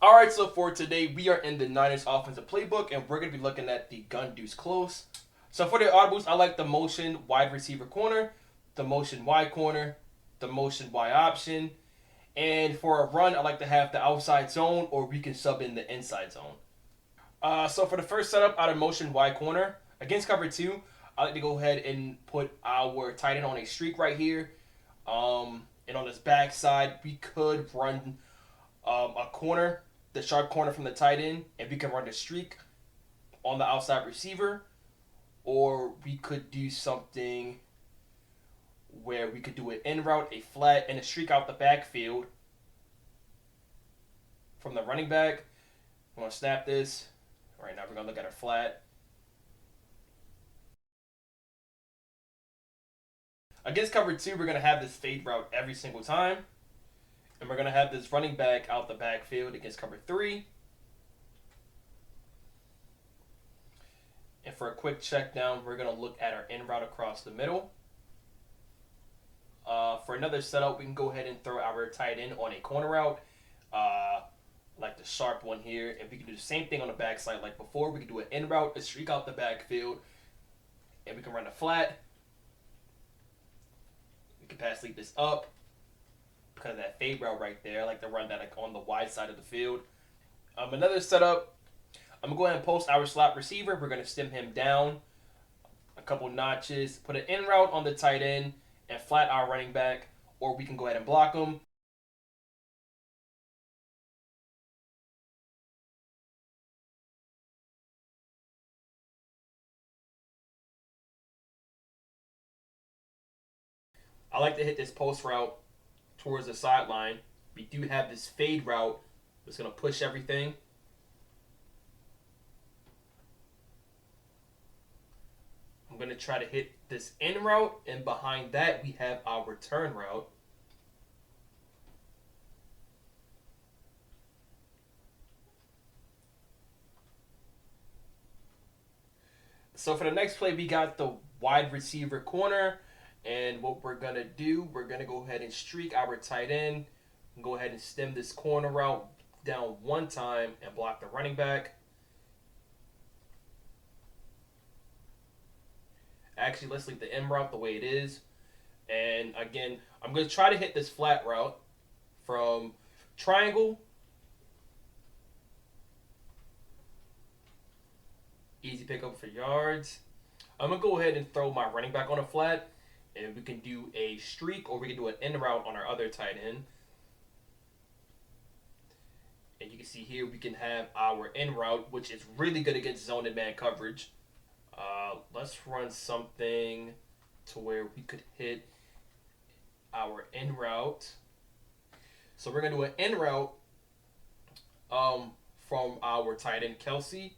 All right, so for today, we are in the Niners offensive playbook, and we're going to be looking at the Gun Deuce close. So for the audibles, I like the motion wide receiver corner, the motion Y corner, the motion Y option, and for a run, I like to have the outside zone, or we can sub in the inside zone. So for the first setup out of motion Y corner, against cover two, I like to go ahead and put our tight end on a streak right here. And on this back side, we could run a corner, the sharp corner from the tight end, and we can run the streak on the outside receiver, or we could do something where we could do an in route, a flat, and a streak out the backfield from the running back. I'm gonna snap this. All right, now we're gonna look at our flat. Against cover two, we're gonna have this fade route every single time. And we're going to have this running back out the backfield against cover three. And for a quick check down, we're going to look at our in route across the middle. For another setup, we can go ahead and throw our tight end on a corner route, like the sharp one here. And we can do the same thing on the backside like before. We can do an in route, a streak out the backfield, and we can run a flat. We can pass lead this up. Because of that fade route right there. I like to run that like on the wide side of the field. Another setup, I'm going to go ahead and post our slot receiver. We're going to stem him down a couple notches, put an in route on the tight end, and flat our running back, or we can go ahead and block him. I like to hit this post route towards the sideline. We do have this fade route that's going to push everything. I'm going to try to hit this in route, and behind that we have our return route. So for the next play, we got the wide receiver corner. And what we're going to do, we're going to go ahead and streak our tight end. And go ahead and stem this corner route down one time and block the running back. Actually, let's leave the M route the way it is. And again, I'm going to try to hit this flat route from triangle. Easy pickup for yards. I'm going to go ahead and throw my running back on a flat. And we can do a streak, or we can do an in route on our other tight end. And you can see here we can have our in route, which is really good against zone and man coverage. Let's run something to where we could hit our in route. So we're going to do an in route from our tight end, Kelsey.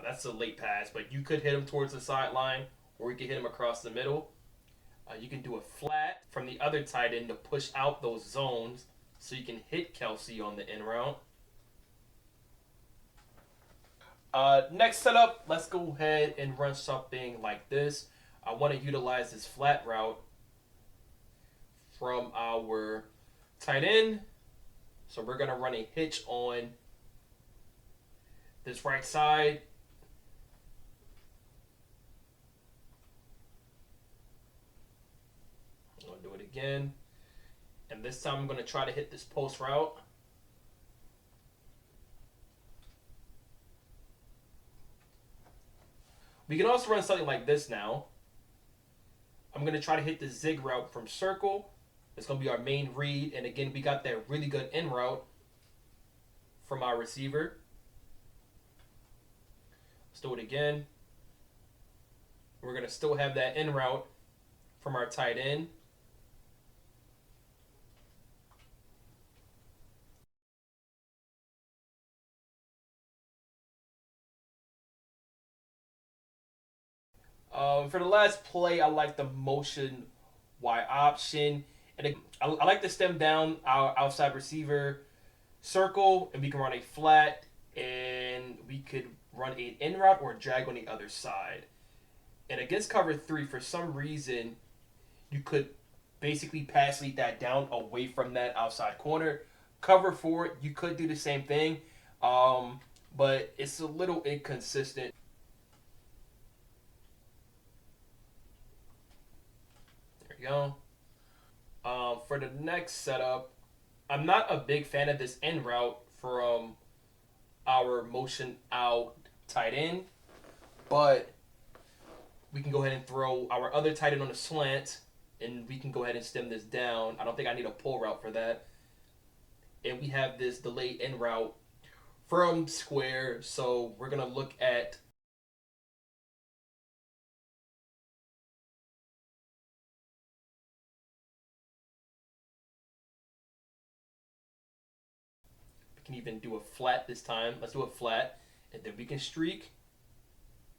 That's a late pass, but you could hit him towards the sideline, or you could hit him across the middle. You can do a flat from the other tight end to push out those zones so you can hit Kelsey on the in route. Next setup, let's go ahead and run something like this. I want to utilize this flat route from our tight end. So we're going to run a hitch on this right side. I'm going to do it again. And this time I'm going to try to hit this post route. We can also run something like this now. I'm going to try to hit the zig route from circle. It's going to be our main read. And again, we got that really good in route from our receiver. Let's do it again. We're going to still have that in route from our tight end. For the last play, I like the motion Y option. And I like to stem down our outside receiver circle, and we can run a flat, and we could run an in route or a drag on the other side. And against cover three, for some reason, you could basically pass lead that down away from that outside corner. Cover for it, you could do the same thing, but it's a little inconsistent. There you go. For the next setup, I'm not a big fan of this end route from our motion out tight end, but we can go ahead and throw our other tight end on a slant, and we can go ahead and stem this down. I don't think I need a pull route for that. And we have this delayed end route from square, so we're going to look at we can even do a flat this time. Let's do a flat, and then we can streak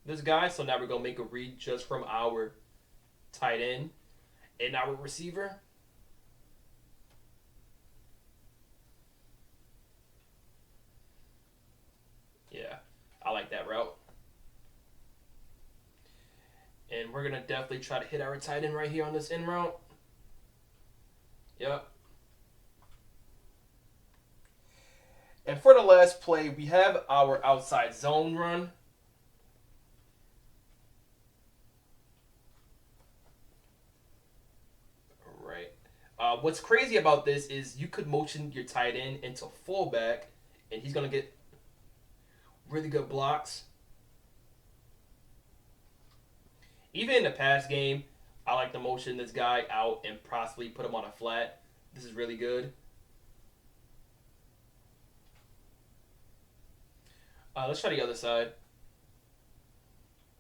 this guy. So now we're going to make a read just from our tight end and our receiver. Yeah, I like that route. And we're going to definitely try to hit our tight end right here on this end route. Yep. And for the last play, we have our outside zone run. All right. What's crazy about this is you could motion your tight end into fullback, and he's going to get really good blocks. Even in the pass game, I like to motion this guy out and possibly put him on a flat. This is really good. Let's try the other side.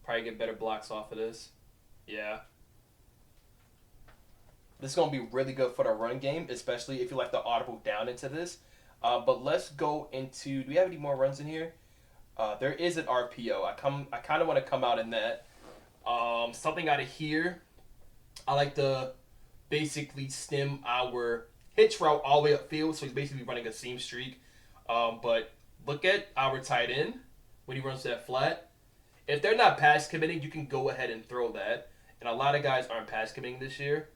Probably get better blocks off of this. Yeah. This is going to be really good for the run game, especially if you like to audible down into this. But let's go into... Do we have any more runs in here? There is an RPO. I kind of want to come out in that. Something out of here. I like to basically stem our hitch route all the way upfield, so he's basically running a seam streak. But look at our tight end when he runs that flat. If they're not pass committing, you can go ahead and throw that. And a lot of guys aren't pass committing this year.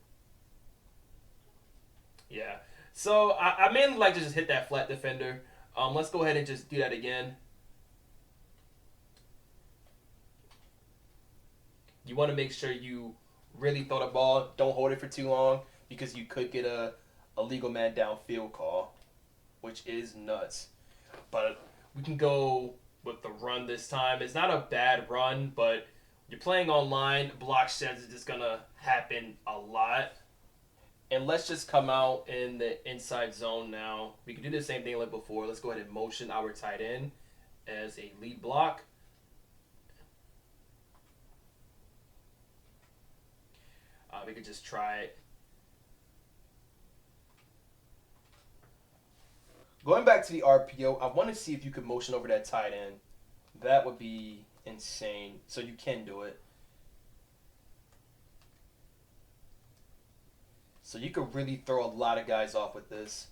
Yeah. So I mainly like to just hit that flat defender. Let's go ahead and just do that again. You want to make sure you really throw the ball. Don't hold it for too long because you could get a legal man downfield call, which is nuts. But we can go with the run this time. It's not a bad run, but you're playing online. Block sheds is just going to happen a lot. And let's just come out in the inside zone now. We can do the same thing like before. Let's go ahead and motion our tight end as a lead block. We could just try it. Going back to the RPO, I want to see if you could motion over that tight end. That would be insane. So you can do it. So you could really throw a lot of guys off with this.